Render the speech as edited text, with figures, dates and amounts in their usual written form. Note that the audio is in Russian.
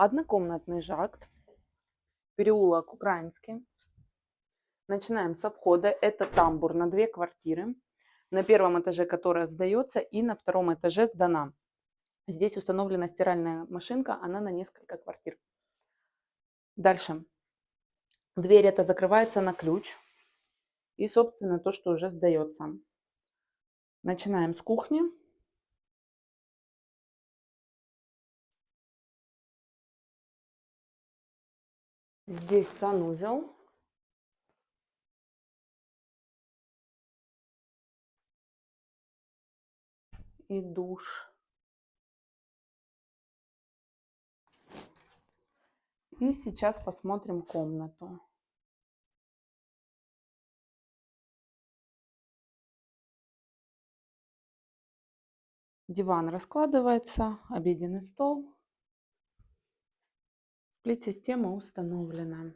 Однокомнатный жакт, переулок Украинский. Начинаем с обхода. Это тамбур на 2 квартиры. На первом этаже, которая сдается, и на втором этаже сдана. Здесь установлена стиральная машинка, она на несколько квартир. Дальше. Дверь эта закрывается на ключ. И, собственно, то, что уже сдается. Начинаем с кухни. Здесь санузел. И душ. И сейчас посмотрим комнату. Диван раскладывается, обеденный стол. Сплит-система установлена.